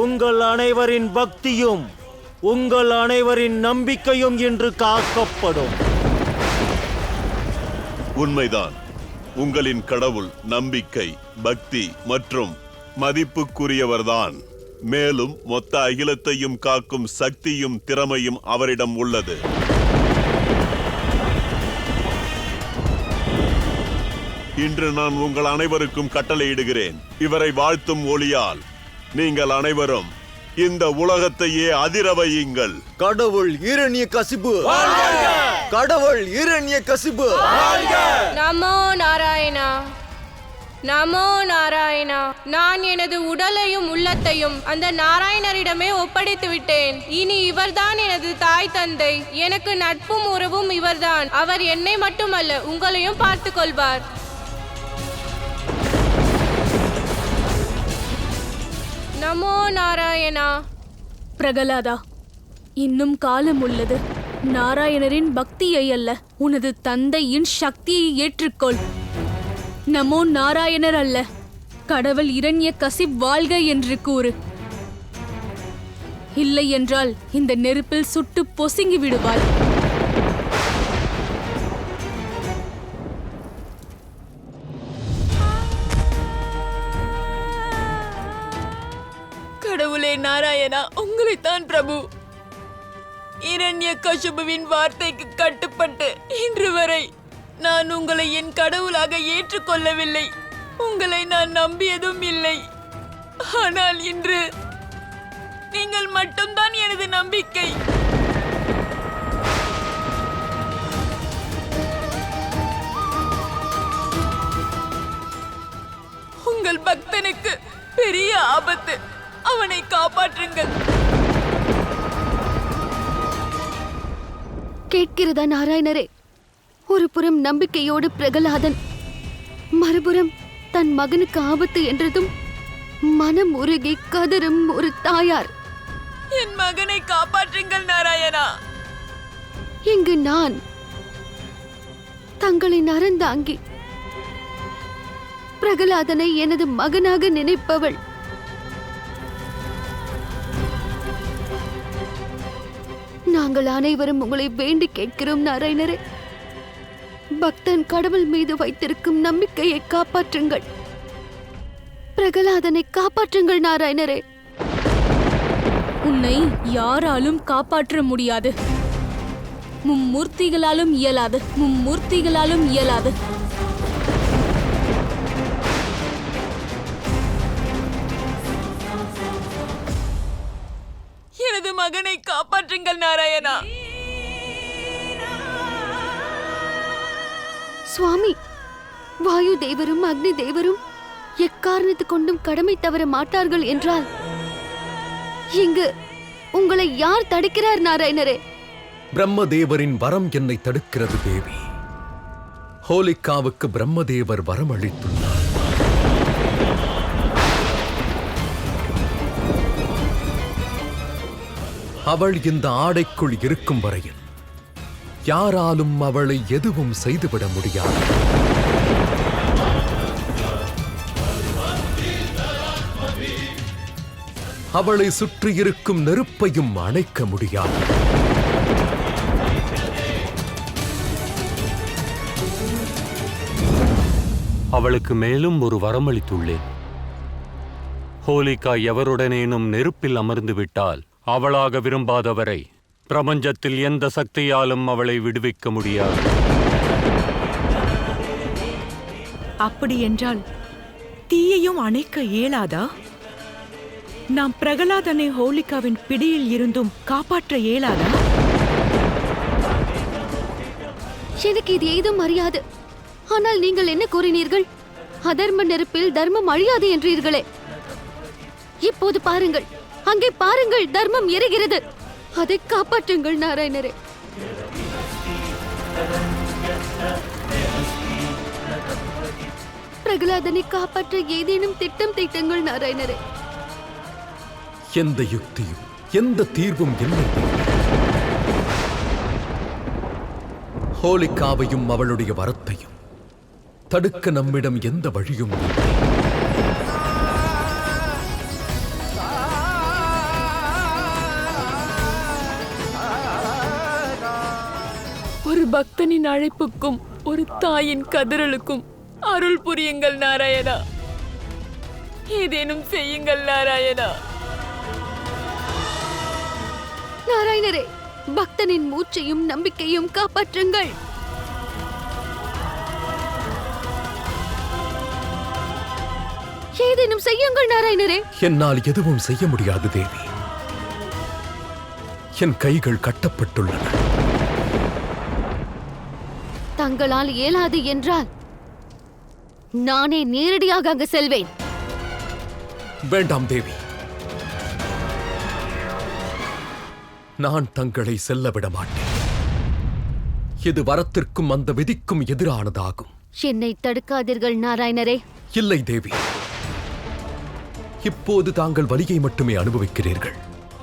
உங்கள் அனைவரின் பக்தியும் உங்கள் அனைவரின் நம்பிக்கையும் இன்று காக்கப்படும். உண்மைதான். உங்களின் கடவுள் நம்பிக்கை, பக்தி மற்றும் மதிப்புக்குரியவர்தான். மேலும் மொத்த அகிலத்தையும் காக்கும் சக்தியும் திறமையும் அவரிடம் உள்ளது. இன்று நான் உங்கள் அனைவருக்கும் கட்டளையிடுகிறேன். இவரை வாழ்த்தும் ஒளியால் நீங்கள் அனைவரும் இந்த உலகத்தையே அதிர வையுங்கள். கடவுள் இரண்யகசிபு, கடவுள் இரண்யகசிபு. நமோ நாராயணா, நமோ நாராயணா. நான் எனது உடலையும் உள்ளத்தையும் அந்த நாராயணரிடமே ஒப்படைத்து விட்டேன். இனி இவர்தான் எனது தாய் தந்தை. எனக்கு நட்பும் உறவும் இவர்தான். அவர் என்னை மட்டுமல்ல உங்களையும் பார்த்து கொள்வார். நமோ நாராயணா. பிரகலாதா, இன்னும் காலம் உள்ளது. நாராயணரின் பக்தியை அல்ல, உனது தந்தையின் சக்தியை ஏற்றுக்கொள். நமோ நாராயணர் அல்ல, கடவுள் இரண்யகசிப் வாழ்க என்று கூறு. இல்லை என்றால் இந்த நெருப்பில் சுட்டு பொசுங்கி விடுவாள். கடவுளே நாராயணா, உங்களைத்தான் பிரபு. இரண்யகசிபுவின் வார்த்தைக்கு கட்டுப்பட்டு இன்று வரை நான் உங்களை என் கடவுளாக ஏற்றுக்கொள்ளவில்லை. உங்களை நான் நம்பியதும் இல்லை. ஆனால் இன்று நீங்கள் மட்டும்தான் எனது நம்பிக்கை. உங்கள் பக்தனுக்கு பெரிய ஆபத்து. அவனை காப்பாற்றுங்கள். கேட்கிறதா நாராயணரே? ஒரு புறம் நம்பிக்கையோடு பிரகலாதன், மறுபுறம் தன் மகனுக்கு ஆபத்து என்றதும் மனம் உருகி கதறும் ஒரு தாயார். என் மகனை காப்பாற்றுங்கள் நாராயணா. இங்கு நான் தங்களின் அறந்தாங்கி, பிரகலாதனை எனது மகனாக நினைப்பவள். நாங்கள் அனைவரும் உங்களை வேண்டி கேட்கிறோம் நாராயணரே. பக்தன் கடவுள் மீது வைத்திருக்கும் நம்பிக்கையை காப்பாற்றுங்கள். பிரகலாதனை காப்பாற்றுங்கள் நாராயணரே. உன்னை யாராலும் காப்பாற்ற முடியாது. மும்மூர்த்திகளாலும் இயலாது, மும்மூர்த்திகளாலும் இயலாது. எனது மகனை காப்பாற்றுங்கள் நாராயணா. சுவாமி, வாயு தேவரும் அக்னி தேவரும் எக்காரணத்து கொண்டும் கடமை தவற மாட்டார்கள் என்றால் இங்கு உங்களை யார் தடுக்கிறார் நாராயணரே? பிரம்மதேவரின் வரம் என்னை தடுக்கிறது தேவி. ஹோலிகாவுக்கு பிரம்மதேவர் வரம் அளித்துள்ளார். அவள் இந்த ஆடைக்குள் இருக்கும் வரையில் யாராலும் அவளை எதுவும் செய்துவிட முடியாது. அவளை சுற்றி இருக்கும் நெருப்பையும் அணைக்க முடியாது. அவளுக்கு மேலும் ஒரு வரமளித்துள்ளேன். ஹோலிகா எவருடனேனும் நெருப்பில் அமர்ந்து விட்டால் அவளாக விரும்பாதவரை பிரபஞ்சத்தில் எந்த சக்தியாலும் அவளை விடுவிக்க முடியாது. அப்படி என்றால் தீயையும் அணைக்க இயலாதா? நாம் பிரகலாதனை ஹோலிகாவின் பிடியில் இருந்தும் காப்பாற்ற இயலாதா? எனக்கு இது ஏதும் அறியாது. ஆனால் நீங்கள் என்ன கூறினீர்கள்? அதர்ம நெருப்பில் தர்மம் அழியாது என்றீர்களே. இப்போது பாருங்கள், அங்கே பாருங்கள், தர்மம் எரிகிறது. அதை காப்பாற்றுங்கள் நாராயணரே. பிரகலாதனை காப்பாற்ற ஏதேனும் திட்டம் தீட்டுங்கள் நாராயணரே. எந்த யுக்தியும் எந்த தீர்வும் இல்லை. ஹோலிகாவையும் அவளுடைய வரத்தையும் தடுக்க நம்மிடம் எந்த வழியும் இல்லை. பக்தனின் அழைப்புக்கும் ஒரு தாயின் கதறலுக்கும் அருள் புரியுங்கள் நாராயணா. ஏதேனும் செய்யுங்கள் நாராயணா. நாராயணரே, பக்தனின் மூச்சையும் நம்பிக்கையும் காப்பாற்றுங்கள். ஏதேனும் செய்யுங்கள் நாராயணரே. என்னால் எதுவும் செய்ய முடியாது தேவி. என் கைகள் கட்டப்பட்டுள்ளன. தங்களால் இயலாது என்றால் நானே நேரடியாக அங்கு செல்வேன். வேண்டாம் தேவி, நான் தங்களை செல்ல விட மாட்டேன். இது வரத்திற்கும் அந்த விதிக்கும் எதிரானதாகும். என்னை தடுக்காதீர்கள் நாராயணரே. இல்லை தேவி, இப்போது தாங்கள் வலியை மட்டுமே அனுபவிக்கிறீர்கள்.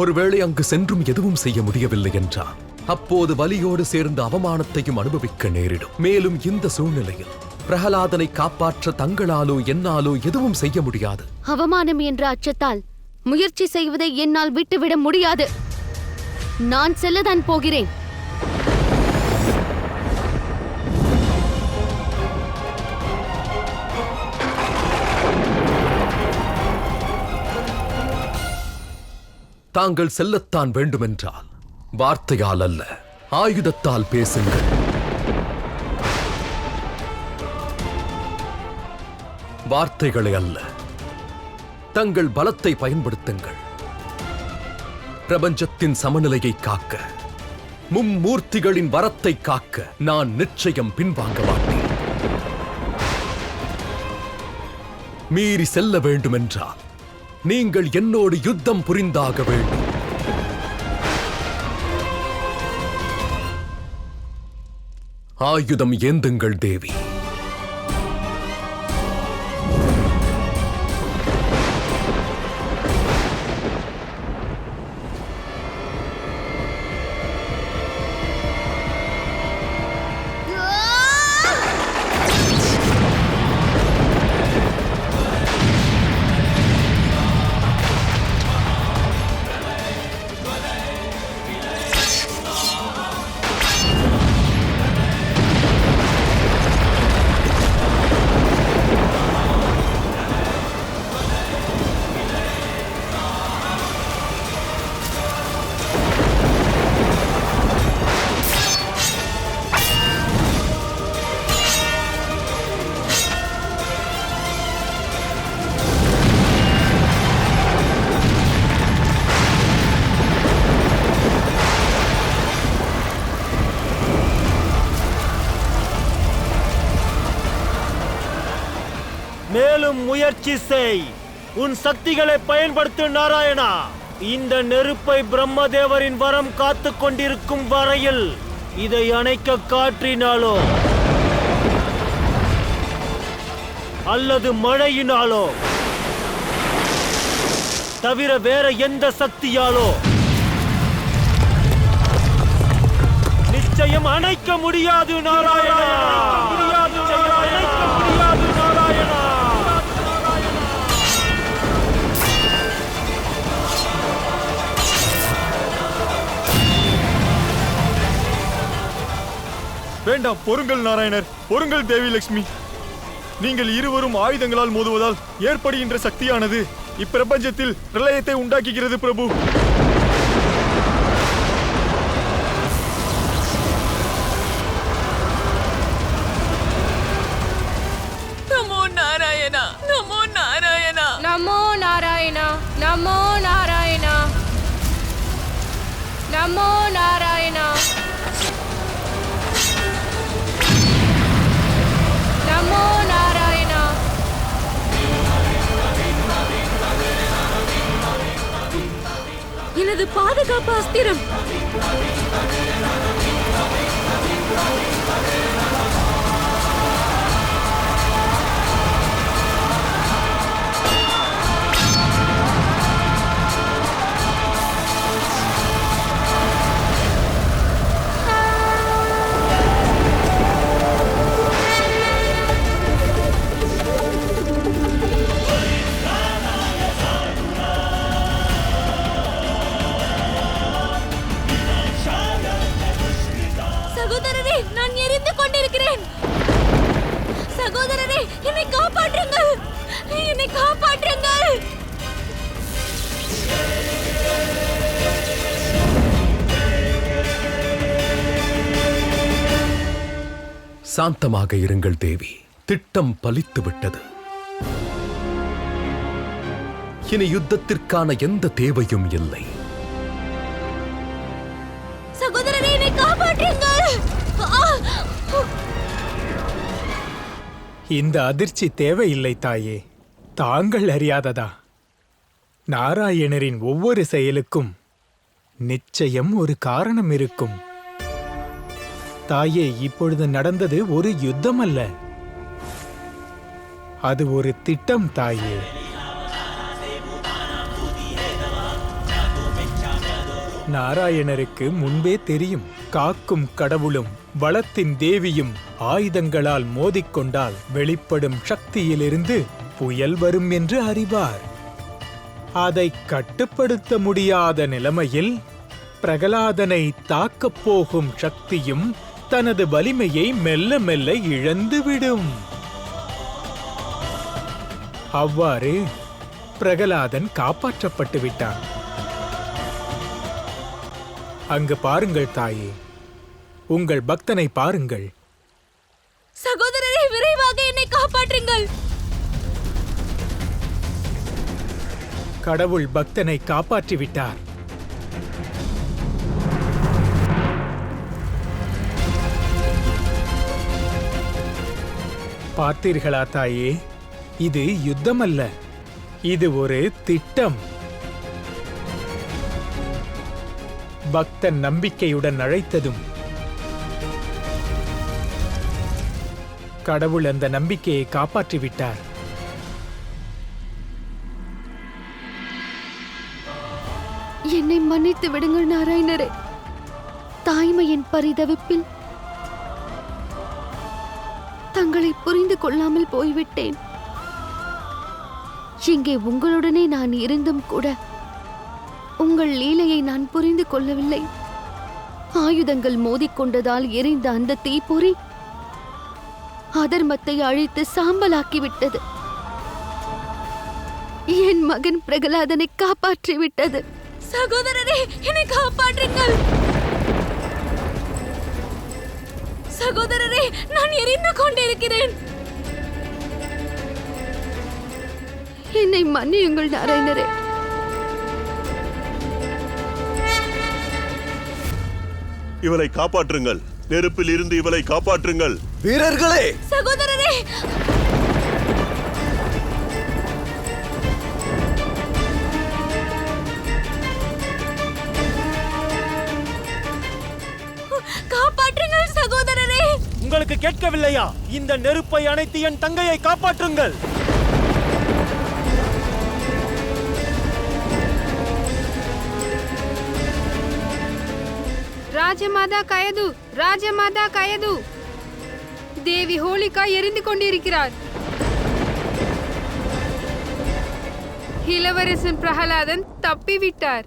ஒருவேளை அங்கு சென்றும் எதுவும் செய்ய முடியவில்லை என்றால் அப்போது வலியோடு சேர்ந்த அவமானத்தையும் அனுபவிக்க நேரிடும். மேலும் இந்த சூழ்நிலையில் பிரகலாதனை காப்பாற்ற தங்களாலோ என்னாலோ எதுவும் செய்ய முடியாது. அவமானம் என்ற அச்சத்தால் முயற்சி செய்வதை என்னால் விட்டுவிட முடியாது. நான் செல்லதான் போகிறேன். தாங்கள் செல்லத்தான் வேண்டுமென்றால் வார்த்தையால் அல்ல, ஆயுதத்தால் பேசுங்கள். வார்த்தைகளை அல்ல, தங்கள் பலத்தை பயன்படுத்துங்கள். பிரபஞ்சத்தின் சமநிலையை காக்க, மும்மூர்த்திகளின் வரத்தை காக்க நான் நிச்சயம் பின்வாங்க மாட்டேன். மீறி செல்ல வேண்டுமென்றால் நீங்கள் என்னோடு யுத்தம் புரிந்தாக வேண்டும். ஆயுதம் ஏந்துங்கள் தேவி. மேலும் முயற்சி செய். உன் சக்திகளை பயன்படுத்து நாராயணா. இந்த நெருப்பை பிரம்மதேவரின் வரம் காத்து கொண்டிருக்கும் வரையில் இதை அணைக்க காற்றினாலோ அல்லது மழையினாலோ தவிர வேற எந்த சக்தியாலோ நிச்சயம் அணைக்க முடியாது நாராயணா. முடியாது நாராயணா. முடியாது நாராயணா. வேண்டாம், பொறுங்கள் நாராயணர், பொறுங்கள் தேவி லட்சுமி. நீங்கள் இருவரும் ஆயுதங்களால் மோதுவதால் ஏற்படுகின்ற சக்தியானது இப்பிரபஞ்சத்தில் பிரளயத்தை உண்டாக்குகிறது பிரபு. நமோ நாராயணா, நமோ நாராயணா, நமோ நாராயணா, நமோ நாராயணா, நமோ நாராயணா, நமோ நாராயணா. எனது பாதுகாப்பு அஸ்திரம். சகோதரரே, என்னை காப்பாற்றுங்கள், என்னை காப்பாற்றுங்கள். சாந்தமாக இருங்கள் தேவி, திட்டம் பலித்து விட்டது. இனி யுத்தத்திற்கான எந்த தேவையும் இல்லை. சகோதரரே, என்னை காப்பாற்றுங்கள். இந்த அதிர்ச்சி தேவையில்லை தாயே. தாங்கள் அறியாததா? நாராயணரின் ஒவ்வொரு செயலுக்கும் நிச்சயம் ஒரு காரணம் இருக்கும். தாயே, இப்பொழுது நடந்தது ஒரு யுத்தம் அல்ல, அது ஒரு திட்டம் தாயே. நாராயணருக்கு முன்பே தெரியும், காக்கும் கடவுளும் வளத்தின் தேவியும் ஆயுதங்களால் மோதிக்கொண்டால் வெளிப்படும் சக்தியிலிருந்து புயல் வரும் என்று அறிவார். அதை கட்டுப்படுத்த முடியாத நிலைமையில் பிரகலாதனை தாக்கப் போகும் சக்தியும் தனது வலிமையை மெல்ல மெல்ல இழந்துவிடும். அவ்வாறு பிரகலாதன் காப்பாற்றப்பட்டு விட்டான். அங்கு பாருங்கள் தாயே, உங்கள் பக்தனை பாருங்கள். சகோதரரே, விரைவாக என்னை காப்பாற்றுங்கள். கடவுள் பக்தனை காப்பாற்றி விட்டார். பார்த்தீர்களா தாயே, இது யுத்தம் அல்ல, இது ஒரு திட்டம். பக்தன் நம்பிக்கையுடன் அழைத்ததும் கடவுள் அந்த நம்பிக்கையை காப்பாற்றிவிட்டார். என்னை மன்னித்து விடுங்கள் நாராயணரே. தாய்மையின் பரிதவிப்பில் தங்களை புரிந்து கொள்ளாமல் போய்விட்டேன். இங்கே உங்களுடனே நான் இருந்தும் கூட உங்கள் லீலையை நான் புரிந்து கொள்ளவில்லை. ஆயுதங்கள் மோதிக்கொண்டதால் எரிந்த அந்த தீப்பொறி அதர்மத்தை அழித்து சாம்பலாக்கிவிட்டது. என் மகன் பிரகலாதனை காப்பாற்றிவிட்டது. சகோதரரே, என்னை காப்பாற்றுங்கள். சகோதரரே, நான் எரிந்து கொண்டிருக்கிறேன். என்னை மன்னியுங்கள் நாராயணரே. இவளை காப்பாற்றுங்கள், நெருப்பில் இருந்து இவளை காப்பாற்றுங்கள். வீரர்களே, சகோதரரே, காப்பாற்றுங்கள் சகோதரரே. உங்களுக்கு கேட்கவில்லையா? இந்த நெருப்பை அணைத்து என் தங்கையை காப்பாற்றுங்கள். ராஜமாதா கயது, ராஜமாதா கயது, தேவி ஹோலிகா எரிந்து கொண்டிருக்கிறார். இளவரசன் பிரகலாதன் தப்பிவிட்டார்.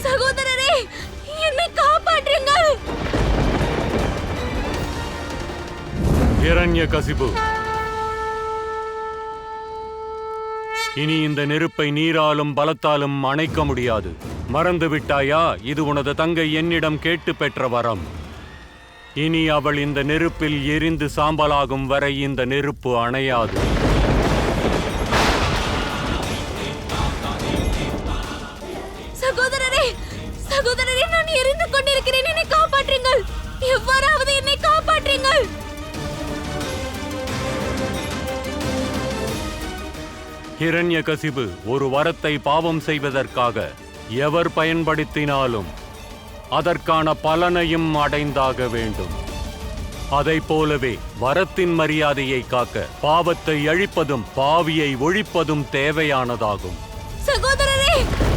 சகோதரரே, என்னை காப்பாற்றுங்கள். ஹிரண்யகசிபு, இனி இந்த நெருப்பை நீராலும் பலத்தாலும் அணைக்க முடியாது. மறந்து விட்டாயா? இது உனது தங்கை என்னிடம் கேட்டு பெற்ற வரம். இனி அவள் இந்த நெருப்பில் எரிந்து சாம்பலாகும் வரை இந்த நெருப்பு அணையாது. சகோதரரே, சகோதரரே, நான் எரிந்து கொண்டிருக்கிறேன். என்னை காப்பாற்றுங்கள். எவ்வாறாவது என்னை காப்பாற்றுங்கள். ஹிரண்யகசிபு, ஒரு வரத்தை பாவம் செய்வதற்காக எவர் பயன்படுத்தினாலும் அதற்கான பலனையும் அடைந்தாக வேண்டும். அதைப் போலவே வரத்தின் மரியாதையை காக்க பாவத்தை அழிப்பதும் பாவியை ஒழிப்பதும் தேவையானதாகும். சகோதரரே,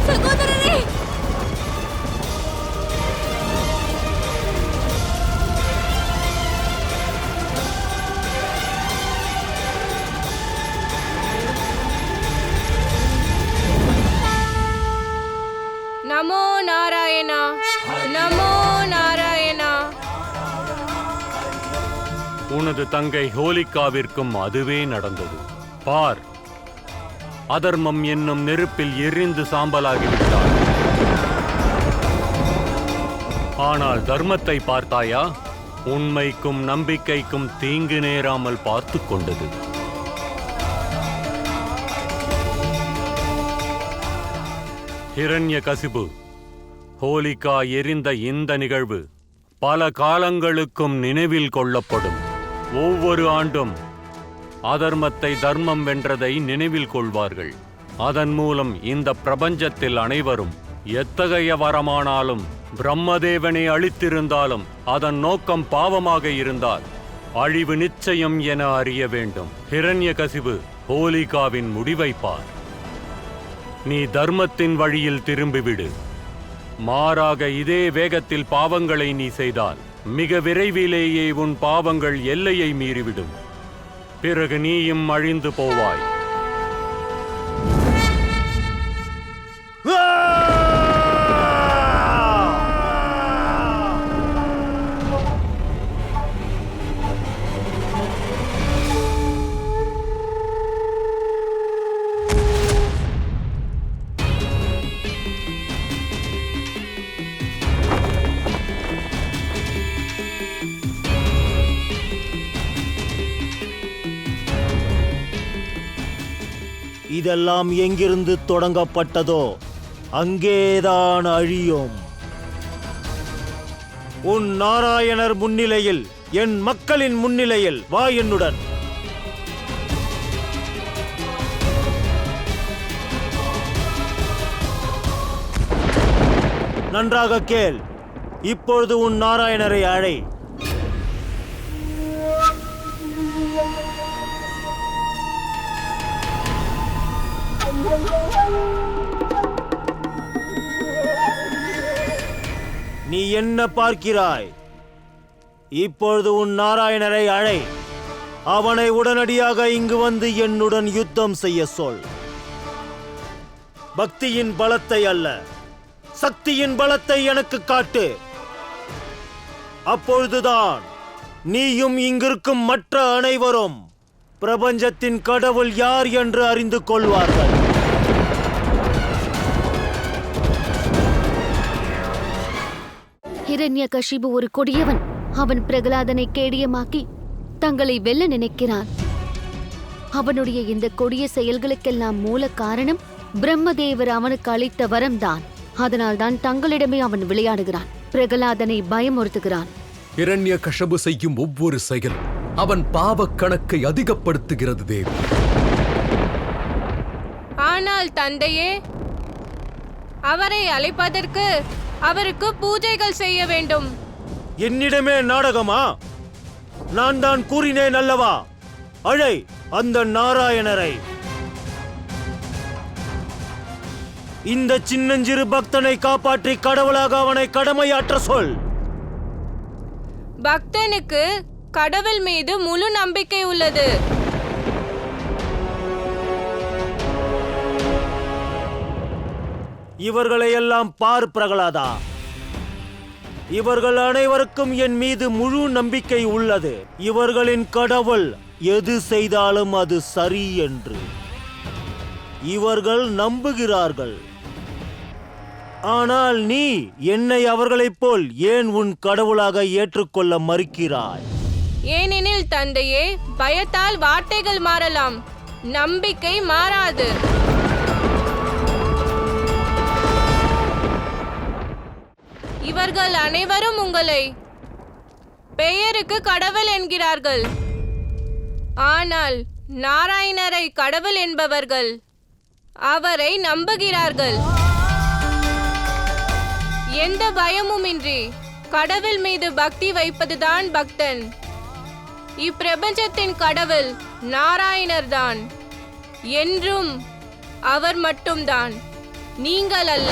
சகோதரரே! நமோ நாராயணா, நமோ நாராயணா. உனது தங்கை ஹோலிகாவிற்கும் அதுவே நடந்தது. பார், அதர்மம் என்னும் நெருப்பில் எரிந்து சாம்பலாகிவிட்டார். ஆனால் தர்மத்தை பார்த்தாயா? உண்மைக்கும் நம்பிக்கைக்கும் தீங்கு நேராமல் பார்த்து கொண்டது. ஹிரண்யகசிபு, ஹோலிகா எரிந்த இந்த நிகழ்வு பல காலங்களுக்கும் நினைவில் கொள்ளப்படும். ஒவ்வொரு ஆண்டும் அதர்மத்தை தர்மம் வென்றதை நினைவில் கொள்வார்கள். அதன் மூலம் இந்த பிரபஞ்சத்தில் அனைவரும் எத்தகைய வரமானாலும் பிரம்மதேவனை அளித்திருந்தாலும் அதன் நோக்கம் பாவமாக இருந்தால் அழிவு நிச்சயம் என அறிய வேண்டும். ஹிரண்யகசிபு, ஹோலிகாவின் முடிவை பார். நீ தர்மத்தின் வழியில் திரும்பிவிடு. மாறாக இதே வேகத்தில் பாவங்களை நீ செய்தால் மிக விரைவிலேயே உன் பாவங்கள் எல்லையை மீறிவிடும். பிறகு நீயும் அழிந்து போவாய். இதெல்லாம் எங்கிருந்து தொடங்கப்பட்டதோ அங்கேதான் அழியும். உன் நாராயணர் முன்னிலையில், என் மக்களின் முன்னிலையில் வா என்னுடன். நன்றாக கேள். இப்பொழுது உன் நாராயணரை அழை. நீ என்ன பார்க்கிறாய்? இப்பொழுது உன் நாராயணரை அழை. அவனை உடனடியாக இங்கு வந்து என்னுடன் யுத்தம் செய்ய சொல். பக்தியின் பலத்தை அல்ல, சக்தியின் பலத்தை எனக்கு காட்டு. அப்பொழுதுதான் நீயும் இங்கிருக்கும் மற்ற அனைவரும் பிரபஞ்சத்தின் கடவுள் யார் என்று அறிந்து கொள்வார்கள். ஹிரண்யகசிபு ஒரு கொடியவன். அவன் பிரகலாதனை கேடியமாக்கி தங்களை வெல்ல நினைக்கிறான். அவனுடைய இந்த கொடிய செயல்களுக்கெல்லாம் மூல காரணம் பிரம்மதேவர் அவனுக்கு அளித்த வரம்தான். அதனால்தான் தங்களிடமே அவன் விளையாடுகிறான், பிரகலாதனை பயமுறுத்துகிறான். ஹிரண்யகசிபு செய்யும் ஒவ்வொரு செயல் அவன் பாவக் கணக்கை அதிகப்படுத்துகிறது தேவி. ஆனால் தந்தையே, அவரை அழைப்பதற்கு அவருக்கு பூஜைகள் செய்ய வேண்டும். என்னிடமே நாடகமா? நான் தான் கூறினேன் அல்லவா, அழை அந்த நாராயணரை. இந்த சின்னஞ்சிறு பக்தனை காப்பாற்றி கடவுளாக அவனை கடமையாற்ற சொல். பக்தனுக்கு கடவுள் மீது முழு நம்பிக்கை உள்ளது. இவர்களை எல்லாம் பார் பிரகலாதா. இவர்கள் அனைவருக்கும் என் மீது முழு நம்பிக்கை உள்ளது. இவர்களின் கடவுள் எது செய்தாலும் அது சரி என்று இவர்கள் நம்புகிறார்கள். ஆனால் நீ என்னை அவர்களைப் போல் ஏன் உன் கடவுளாக ஏற்றுக்கொள்ள மறுக்கிறாய்? ஏனெனில் தந்தையே, பயத்தால் வார்த்தைகள் மாறலாம், நம்பிக்கை மாறாது. இவர்கள் அனைவரும் உங்களை பெயருக்கு கடவுள் என்கிறார்கள். ஆனால் நாராயணரை கடவுள் என்பவர்கள் அவரை நம்புகிறார்கள். எந்த பயமுமின்றி கடவுள் மீது பக்தி வைப்பதுதான் பக்தன். இப்பிரபஞ்சத்தின் கடவுள் நாராயணர் தான். என்றும் அவர் மட்டும்தான், நீங்கள் அல்ல.